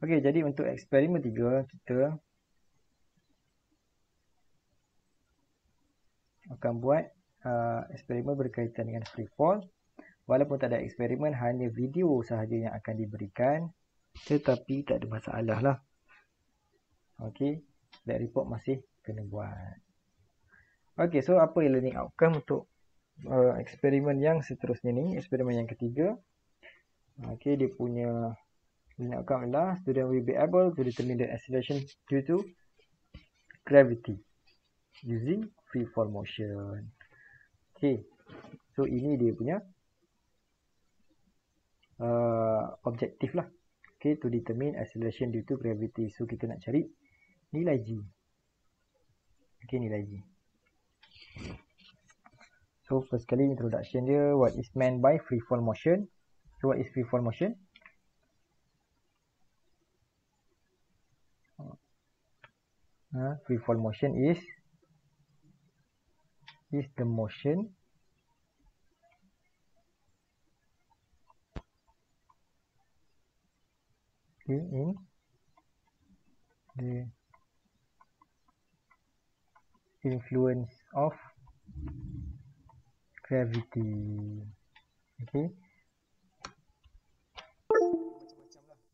Okey, jadi untuk eksperimen 3 kita akan buat eksperimen berkaitan dengan freefall. Walaupun tak ada eksperimen, hanya video sahaja yang akan diberikan, tetapi tak ada masalah lah. Okey, lab report masih kena buat. Okey, so apa learning outcome untuk eksperimen yang seterusnya ni, eksperimen yang ketiga. Okey, dia punya learning outcome adalah student will be able to determine the acceleration due to gravity using freefall motion. Okey, so ini dia punya objektif lah. Okay, to determine acceleration due to gravity. So kita nak cari nilai G. Okay, nilai G. So first kali introduction dia, what is meant by freefall motion. So what is freefall motion? Freefall motion is the motion in the influence of gravity. Okay,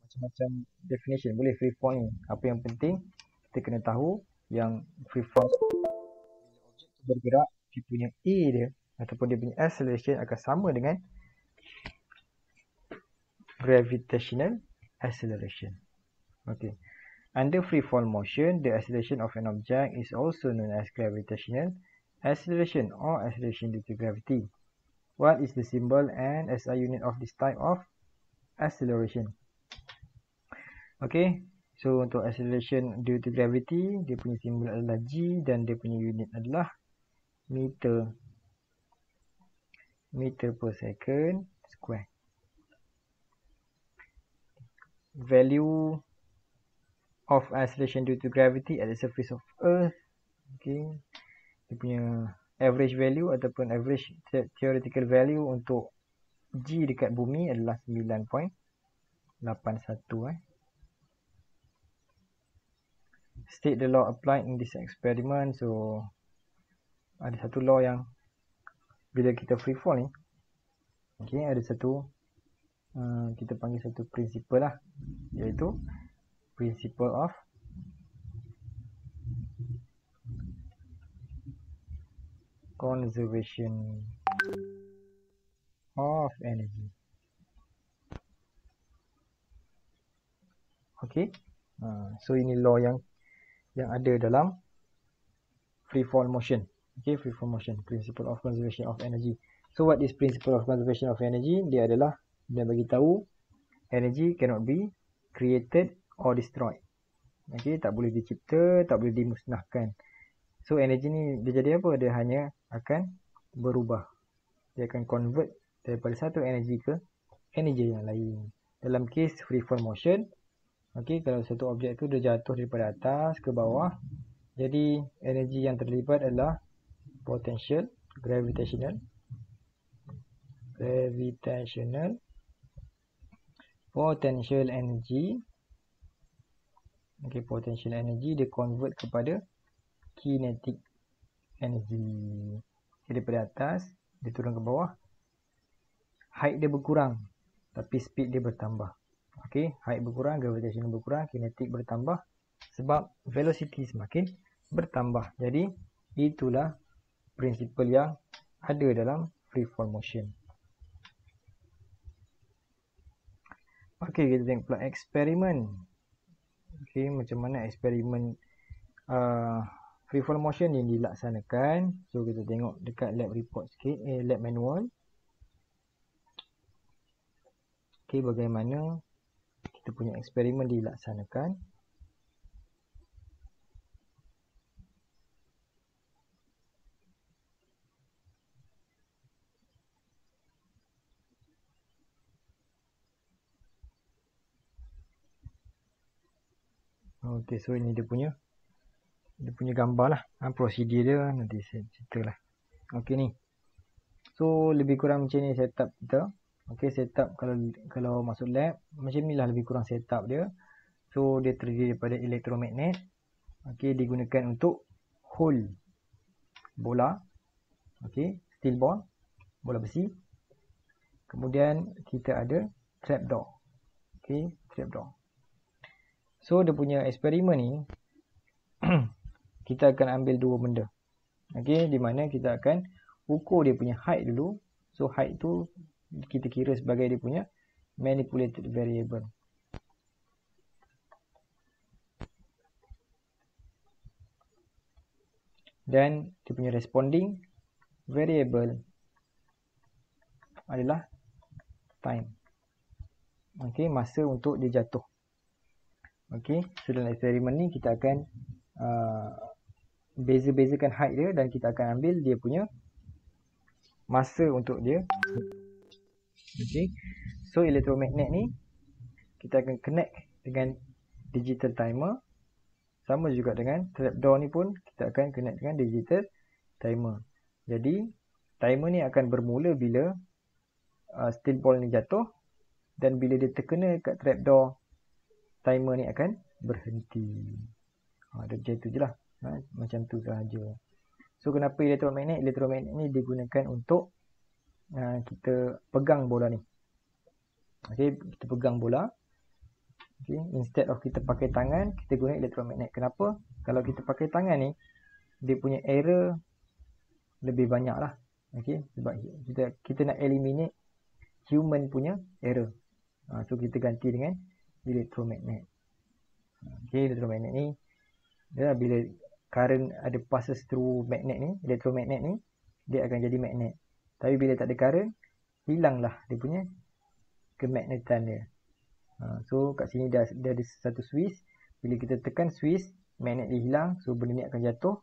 macam-macam definition boleh freefall ni. Apa yang penting kita kena tahu yang freefall bila objek tu bergerak, dia punya A dia ataupun dia punya acceleration akan sama dengan gravitational acceleration. Okay. Under freefall motion, the acceleration of an object is also known as gravitational acceleration or acceleration due to gravity. What is the symbol and SI unit of this type of acceleration? Okay, so untuk acceleration due to gravity, dia punya simbol adalah G dan dia punya unit adalah meter per second square. Value of acceleration due to gravity at the surface of Earth. Okay, dia punya average value ataupun average theoretical value untuk G dekat bumi adalah 9.81. State the law applied in this experiment. So ada satu law yang bila kita free fall ni, okay, ada satu kita panggil satu principle lah, iaitu principle of conservation of energy. Okay, so ini law yang ada dalam free fall motion. Okay, free fall motion, principle of conservation of energy. So what is principle of conservation of energy? Dia adalah dia bagi tahu energy cannot be created or destroyed. Okay, tak boleh dicipta, tak boleh dimusnahkan. So energy ni dia jadi apa? Dia hanya akan berubah. Dia akan convert daripada satu energy ke energy yang lain. Dalam case free fall motion, okay, kalau satu objek tu dia jatuh daripada atas ke bawah, jadi energi yang terlibat adalah potential gravitational potential energy. Okay, potential energy dia convert kepada kinetic energy. Okay, daripada atas dia turun ke bawah, height dia berkurang tapi speed dia bertambah. Okay, height berkurang, gravitational berkurang, kinetic bertambah sebab velocity semakin bertambah. Jadi itulah prinsipal yang ada dalam free fall motion. Okay, kita tengok pula eksperimen. Okay, macam mana eksperimen free fall motion yang dilaksanakan. So kita tengok dekat lab report sikit, lab manual. Okay, bagaimana kita punya eksperimen dilaksanakan. Okay, so ini dia punya gambar lah, prosedur dia nanti saya ceritalah. Okay ni, so lebih kurang macam ni setup kita. Okay, setup kalau masuk lab macam ni lah lebih kurang setup dia. So dia terdiri daripada elektromagnet. Okey, digunakan untuk hold bola. Okey, steel ball, bola besi. Kemudian kita ada trapdoor. Okey, trapdoor. So dia punya eksperimen ni kita akan ambil dua benda. Okey, di mana kita akan ukur dia punya height dulu. So height tu kita kira sebagai dia punya manipulated variable. Dan dia punya responding variable adalah time. Okey, masa untuk dia jatuh. Okey, so dalam eksperimen ni kita akan beza-bezakan height dia dan kita akan ambil dia punya masa untuk dia. Okey, so elektromagnet ni kita akan connect dengan digital timer. Sama juga dengan trapdoor ni pun kita akan connect dengan digital timer. Jadi timer ni akan bermula bila steel ball ni jatuh, dan bila dia terkena kat trapdoor, timer ni akan berhenti. Dia macam tu je lah. Macam tu sahaja. So kenapa elektromagnet? Elektromagnet ni digunakan untuk kita pegang bola ni. Okay, kita pegang bola. Okay, instead of kita pakai tangan, kita guna elektromagnet. Kenapa? Kalau kita pakai tangan ni, dia punya error lebih banyak lah. Okay, sebab kita nak eliminate human punya error. So kita ganti dengan elektromagnet. Okay, elektromagnet ni dia bila current ada passes through magnet ni, elektromagnet ni, dia akan jadi magnet. Tapi bila tak ada current, hilanglah dia punya kemagnetan dia. So kat sini dia ada satu switch. Bila kita tekan switch, magnet dia hilang. So benda ni akan jatuh.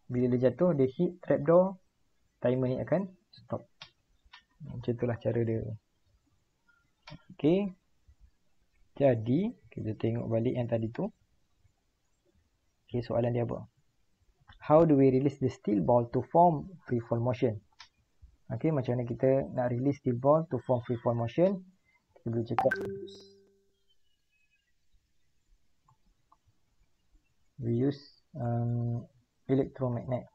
Bila dia jatuh, dia hit trapdoor, timer ni akan stop. Macam itulah cara dia. Okay, jadi kita tengok balik yang tadi tu. Okay, soalan dia apa? How do we release the steel ball to form free fall motion? Okay, macam mana kita nak release steel ball to form free fall motion? Kita boleh cakap we use electromagnet.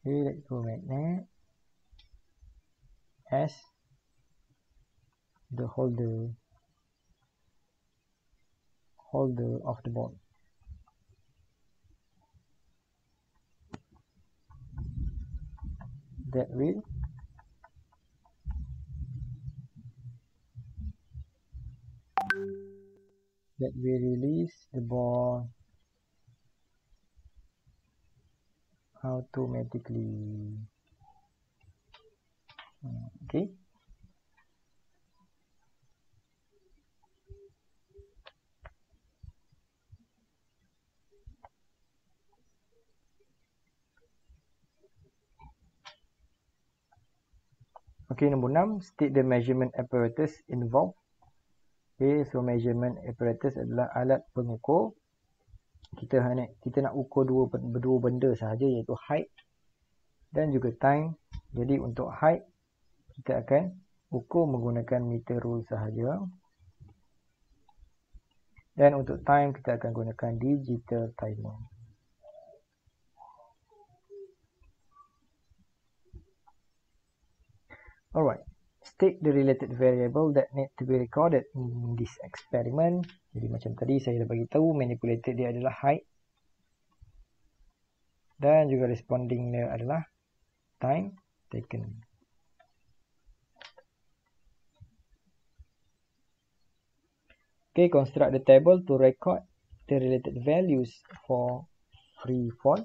Electromagnet as the holder of the ball. That will release the ball automatically. Okay. Okay, nombor 6, state the measurement apparatus involved. Okay, so measurement apparatus adalah alat pengukur. Kita nak ukur dua benda sahaja, iaitu height dan juga time. Jadi untuk height, kita akan ukur menggunakan meter rule sahaja. Dan untuk time, kita akan gunakan digital timer. Alright, state the related variable that need to be recorded in this experiment. Jadi macam tadi saya dah bagi tahu, manipulated dia adalah height. Dan juga responding dia adalah time taken. Okay, construct the table to record the related values for free fall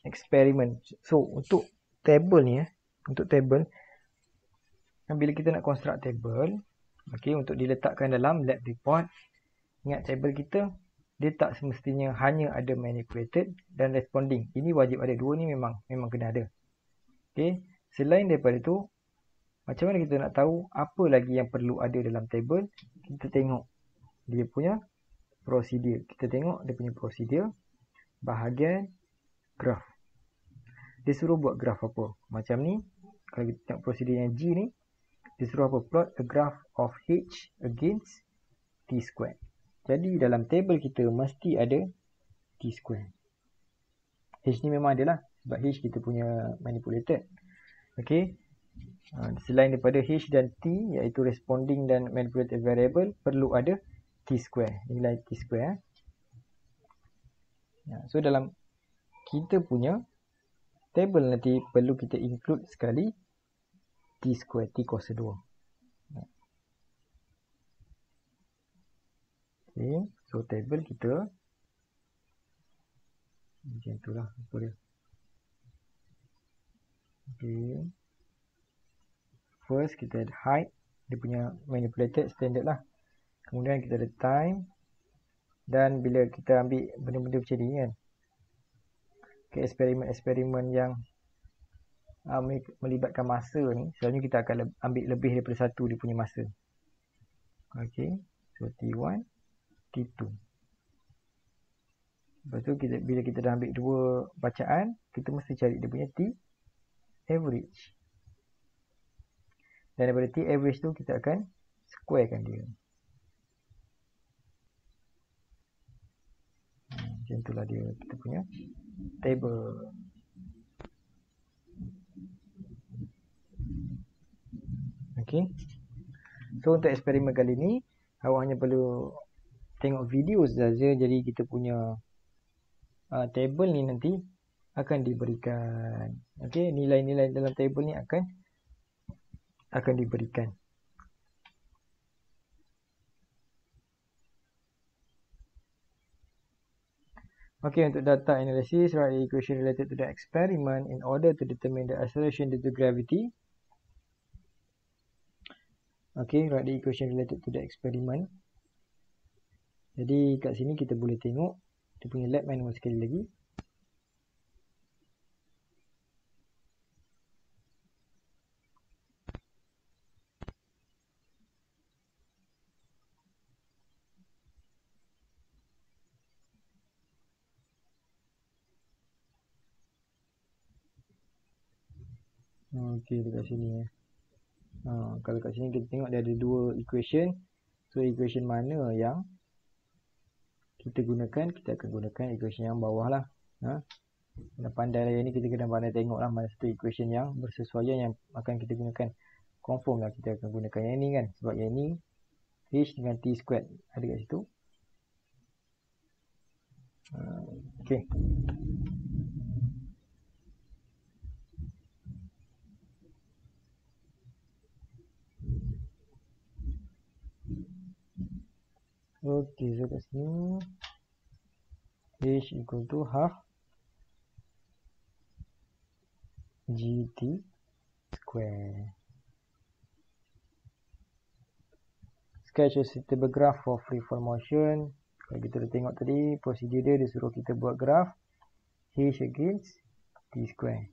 experiment. So untuk table ni, bila kita nak construct table, okay, untuk diletakkan dalam lab report, ingat table kita, dia tak semestinya hanya ada manipulated dan responding. Ini wajib ada. Dua ni memang kena ada. Okay, selain daripada tu, macam mana kita nak tahu apa lagi yang perlu ada dalam table? Kita tengok dia punya prosedur. Kita tengok dia punya prosedur bahagian graf. Dia suruh buat graf apa? Macam ni. Kalau kita tengok prosedur yang G ni, dia suruh apa? Plot a graph of H against T squared. Jadi dalam table kita mesti ada T squared. H ni memang ada lah, sebab H kita punya manipulated. Okay. Selain daripada H dan T, iaitu responding dan manipulated variable, perlu ada T square, nilai T square. So dalam kita punya table nanti perlu kita include sekali T square, T kuasa 2. Okay, so table kita macam itulah apa dia. Okay. First kita ada height, dia punya manipulated standard lah. Kemudian kita ada time. Dan bila kita ambil benda-benda macam ni kan, ke eksperimen-eksperimen yang melibatkan masa ni, selalunya kita akan ambil lebih daripada satu dia punya masa. Okay, so T1, T2. Lepas tu bila kita dah ambil dua bacaan, kita mesti cari dia punya T average. Dan daripada T average tu kita akan squarekan dia. Macam itulah dia kita punya table. Okay. So untuk eksperimen kali ni, awak hanya perlu tengok video saja. Jadi kita punya table ni nanti akan diberikan. Okay, nilai-nilai dalam table ni akan diberikan. Okay, untuk data analysis, write the equation related to the experiment in order to determine the acceleration due to gravity. Okay, write the equation related to the experiment. Jadi kat sini kita boleh tengok dia punya lab manual sekali lagi. Okay, dekat sini kalau kat sini kita tengok dia ada dua equation. So equation mana yang kita gunakan, kita akan gunakan equation yang bawah lah. Kena pandai lah ni, kita kena pandai tengok lah mana satu equation yang bersesuaian yang akan kita gunakan. Confirm lah kita akan gunakan yang ni kan, sebab yang ni H dengan T squared ada kat situ. Okay. Okay, so kat sini H equal to half GT square. Sketch a suitable graph for free fall motion. Kalau kita dah tengok tadi, prosedur dia suruh kita buat graph H against T square.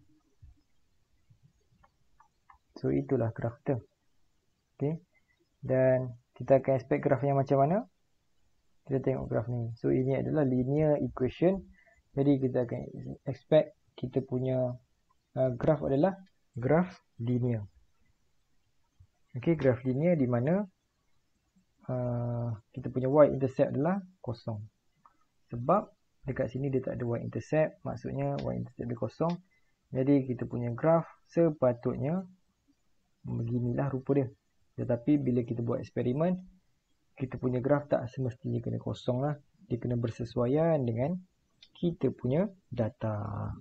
So itulah graph kita. Okay. Dan kita akan expect graph yang macam mana? Kita tengok graph ni. So ini adalah linear equation. Jadi kita akan expect kita punya graph adalah graph linear. Okay, graph linear di mana kita punya y-intercept adalah kosong. Sebab dekat sini dia tak ada y-intercept, maksudnya y-intercept dia kosong. Jadi kita punya graph sepatutnya beginilah rupa dia. Tetapi bila kita buat eksperimen, kita punya graph tak semestinya kena kosong lah. Dia kena bersesuaian dengan kita punya data.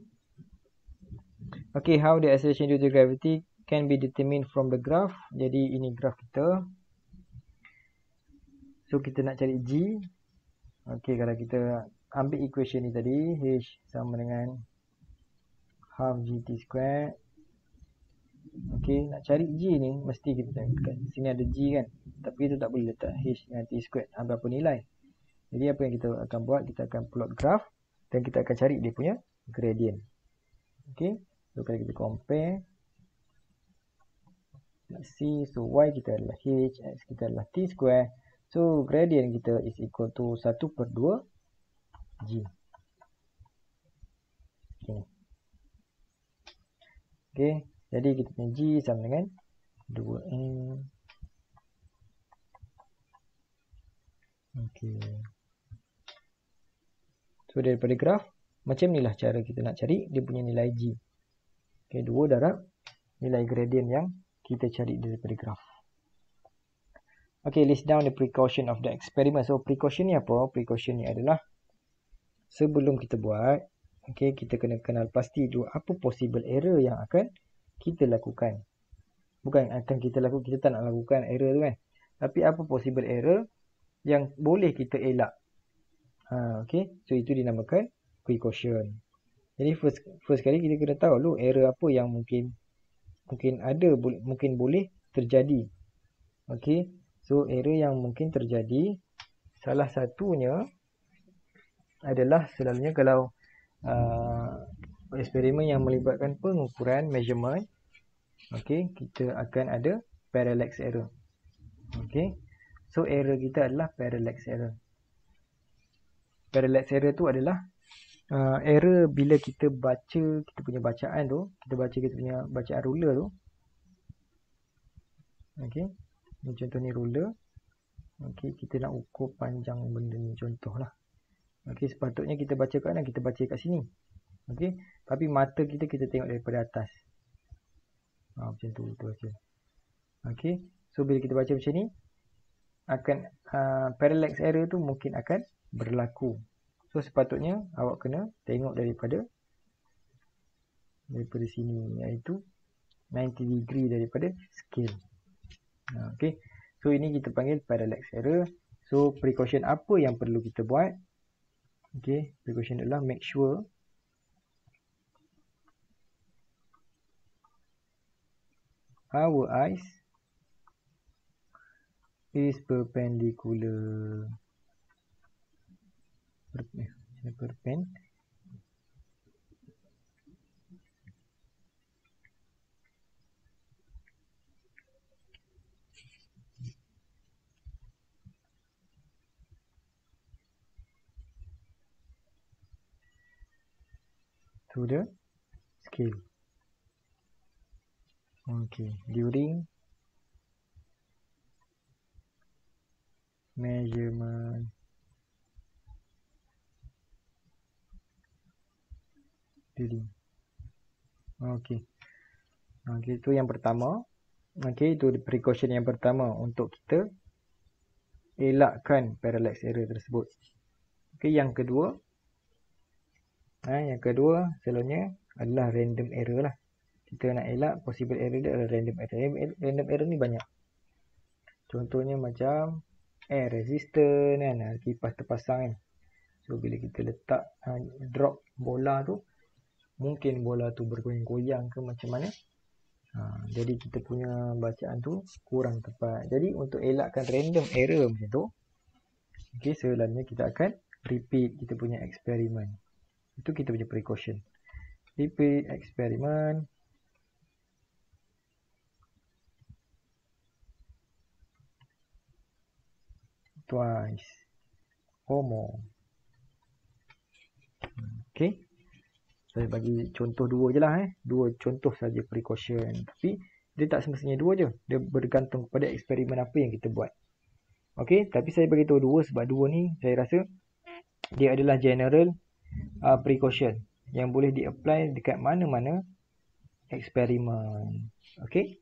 Okay, how the acceleration due to gravity can be determined from the graph. Jadi ini graph kita. So kita nak cari G. Okay, kalau kita ambil equation ni tadi, H sama dengan half GT square. Okay, nak cari G ni mesti kita tengok kat sini ada G kan. Tapi kita tak boleh letak H dengan T square berapa nilai. Jadi apa yang kita akan buat, kita akan plot graph dan kita akan cari dia punya gradient. Okay, so kalau kita compare, let's see, so Y kita adalah H, X kita adalah T square. So gradient kita is equal to 1/2 G. Okay. Okay, jadi kita punya G sama dengan 2M Okey. So daripada graf, macam ni lah cara kita nak cari dia punya nilai G. Okey, 2 darab nilai gradient yang kita cari daripada graf. Okay, list down the precaution of the experiment. So, precaution ni apa? Precaution ni adalah sebelum kita buat, okay, kita kena kenal pasti dulu apa possible error yang akan kita lakukan. Bukan akan kita lakukan, kita tak nak lakukan error tu kan. Tapi apa possible error yang boleh kita elak. Okay, so itu dinamakan precaution. Jadi, first kali kita kena tahu dulu error apa yang mungkin ada, mungkin boleh terjadi. Okay. So, error yang mungkin terjadi, salah satunya adalah selalunya kalau eksperimen yang melibatkan pengukuran, measurement, okay, kita akan ada parallax error. Okay. So, error kita adalah parallax error. Parallax error tu adalah error bila kita baca, kita punya bacaan tu, kita baca kita punya bacaan ruler tu. Okay. Ini contoh ni ruler. Okey, kita nak ukur panjang benda ni contohlah. Okey, sepatutnya kita baca kat mana? Kita baca kat sini. Okey, tapi mata kita tengok daripada atas. Macam tu kita baca. Okey, so bila kita baca macam ni, akan parallax error tu mungkin akan berlaku. So sepatutnya awak kena tengok daripada sini, iaitu 90 degree daripada scale. Okey. So, ini kita panggil parallax error. So, precaution apa yang perlu kita buat? Okay, precaution adalah make sure our eyes is perpendicular. To the scale. Okay, during measurement reading. Okay. Okay, itu yang pertama. Okay, itu precaution yang pertama untuk kita elakkan parallax error tersebut. Okay, yang kedua. Yang kedua selalunya adalah random error lah. Kita nak elak possible error dia adalah random error. Random error ni banyak. Contohnya macam air resistant kan, kipas terpasang kan. So bila kita letak drop bola tu, mungkin bola tu bergoyang-goyang ke macam mana. Jadi kita punya bacaan tu kurang tepat. Jadi untuk elakkan random error macam tu, okay, selalunya kita akan repeat kita punya eksperimen. Itu kita punya precaution. Repeat eksperimen twice or more. Okay. Saya bagi contoh dua je lah. Dua contoh saja precaution. Tapi dia tak semestinya dua je. Dia bergantung kepada eksperimen apa yang kita buat. Okay. Tapi saya bagi tahu dua sebab dua ni saya rasa dia adalah general precaution yang boleh di-apply dekat mana-mana eksperimen. Okay.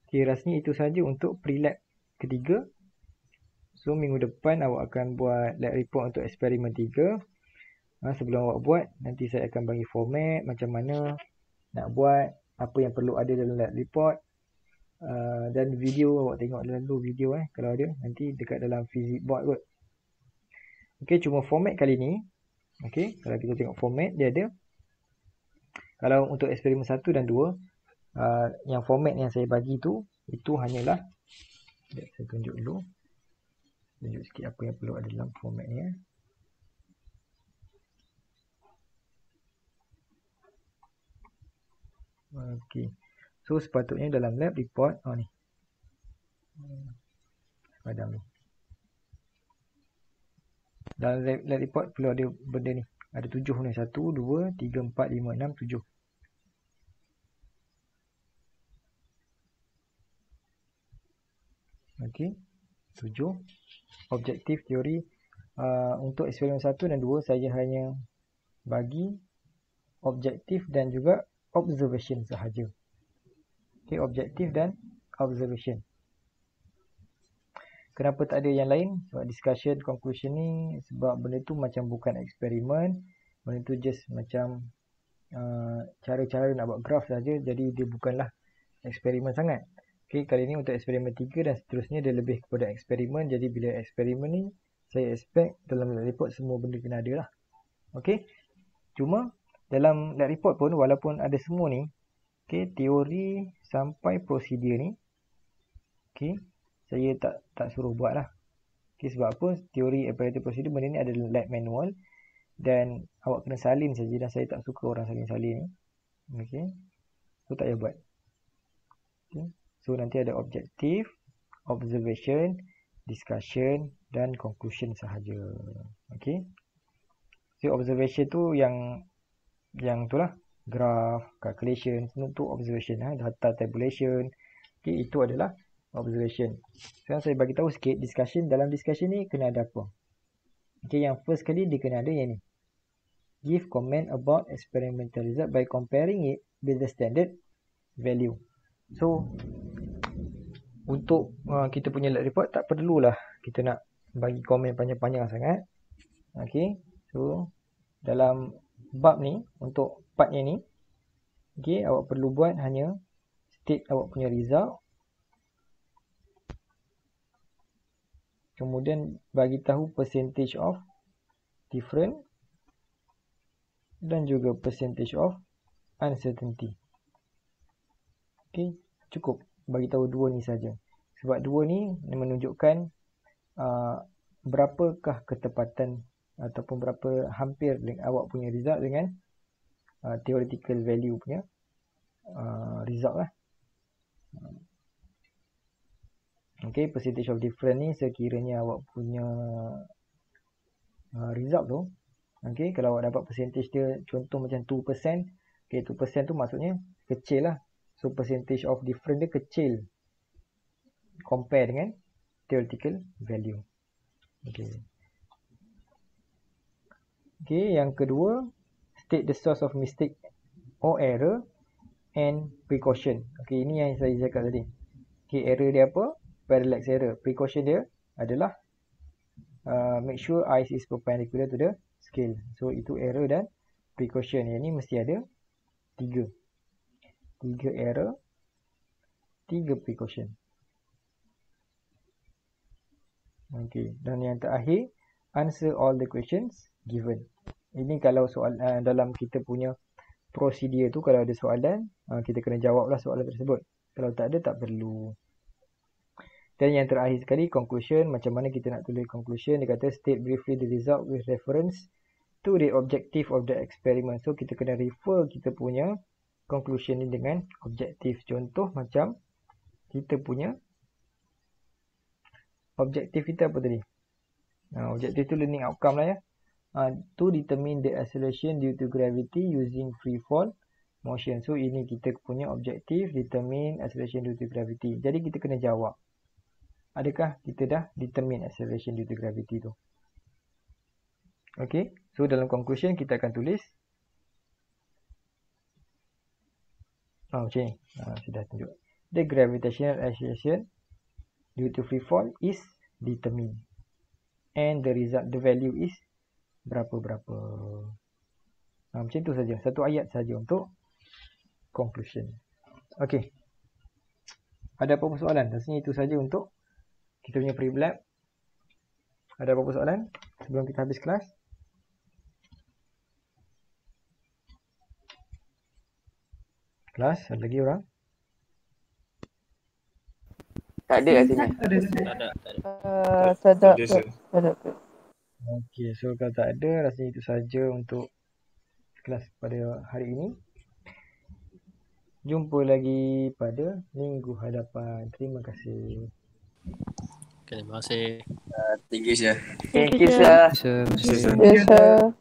Okay, rasanya itu saja untuk pre-lab ketiga. So, minggu depan awak akan buat lab report untuk eksperimen 3. Sebelum awak buat, nanti saya akan bagi format macam mana nak buat, apa yang perlu ada dalam lab report. Dan video, awak tengok dulu video kalau ada, nanti dekat dalam physics board kot. Okay, cuma format kali ni. Okay, kalau kita tengok format, dia ada. Kalau untuk eksperimen 1 dan 2, yang format yang saya bagi tu, itu hanyalah, saya tunjuk dulu. Tunjuk sikit apa yang perlu ada dalam format ni. Okey. So sepatutnya dalam lab report ni. Padam ni. Dalam lab report perlu ada benda ni. Ada 7 ni. 1, 2, 3, 4, 5, 6, 7. Okey. 7. Objektif teori. Untuk eksperimen 1 dan 2 saya hanya bagi objektif dan juga observation sahaja. Okey, objektif dan observation. Kenapa tak ada yang lain? Sebab discussion, conclusion ni, sebab benda tu macam bukan eksperimen. Benda tu just macam cara-cara nak buat graf saja. Jadi dia bukanlah eksperimen sangat. Okey, kali ni untuk eksperimen 3 dan seterusnya dia lebih kepada eksperimen. Jadi bila eksperimen ni, saya expect dalam lab report semua benda kena ada lah. Okey. Cuma dalam lab report pun walaupun ada semua ni, okey, teori sampai prosedur ni, okey, saya tak suruh buat lah. Okey, sebab apa? Teori, apparatus, prosedur benda ni ada dalam lab manual dan awak kena salin saja dan saya tak suka orang salin-salin ni. Okey. So tak payah buat. Okay. So nanti ada objektif, observation, discussion dan conclusion sahaja. Okey. So observation tu yang tu lah, graph, calculation, semua tu observation lah, data tabulation. Okey, itu adalah observation. Sekarang saya bagi tahu sikit discussion. Dalam discussion ni kena ada apa? Okey, yang first kali dia kena ada yang ni. Give comment about experimental result by comparing it with the standard value. So untuk kita punya lab report tak perlulah kita nak bagi komen panjang-panjang sangat. Okey. So dalam bab ni, untuk part yang ni, okey, awak perlu buat hanya state awak punya result. Kemudian bagi tahu percentage of different dan juga percentage of uncertainty. Okey, cukup bagi tahu dua ni saja. Sebab dua ni menunjukkan berapakah ketepatan ataupun berapa hampir awak punya result dengan theoretical value punya result lah. Okey, percentage of difference ni sekiranya awak punya result tu, okey, kalau awak dapat percentage dia contoh macam 2%, okey, 2% tu maksudnya kecil lah. So percentage of difference dia kecil compare dengan theoretical value. Okey. Okey, yang kedua, state the source of mistake or error and precaution. Okey, ini yang saya cakap tadi. Okey, error dia apa? Parallax error. Precaution dia adalah make sure eyes is perpendicular to the scale. So itu error dan precaution. Yang ni mesti ada 3 error, 3 precaution. Okey, dan yang terakhir, answer all the questions given. Ini kalau soalan dalam kita punya prosedur tu, kalau ada soalan, kita kena jawablah soalan tersebut. Kalau tak ada, tak perlu. Dan yang terakhir sekali, conclusion. Macam mana kita nak tulis conclusion? Dia kata state briefly the result with reference to the objective of the experiment. So kita kena refer kita punya conclusion ni dengan objektif. Contoh macam kita punya objektif kita apa tadi? Objektif tu learning outcome lah ya. To determine the acceleration due to gravity using free fall motion. So ini kita punya objektif, determine acceleration due to gravity. Jadi kita kena jawab, adakah kita dah determine acceleration due to gravity tu? Okay. So dalam conclusion kita akan tulis macam ni. Sudah tunjuk. The gravitational acceleration due to free fall is determined. And the result, the value is berapa-berapa. Macam tu saja. Satu ayat saja untuk conclusion. Okay. Ada apa-apa soalan? Rasanya itu saja untuk kita punya pre-lab. Ada apa-apa soalan sebelum kita habis kelas? Kelas, ada lagi orang? Tak ada rasanya. Tak ada. Okey, so kalau tak ada, rasanya itu saja untuk kelas pada hari ini. Jumpa lagi pada minggu hadapan. Terima kasih. Terima kasih. Thank you, sir. Thank you, sir. Terima kasih. Yes, sir.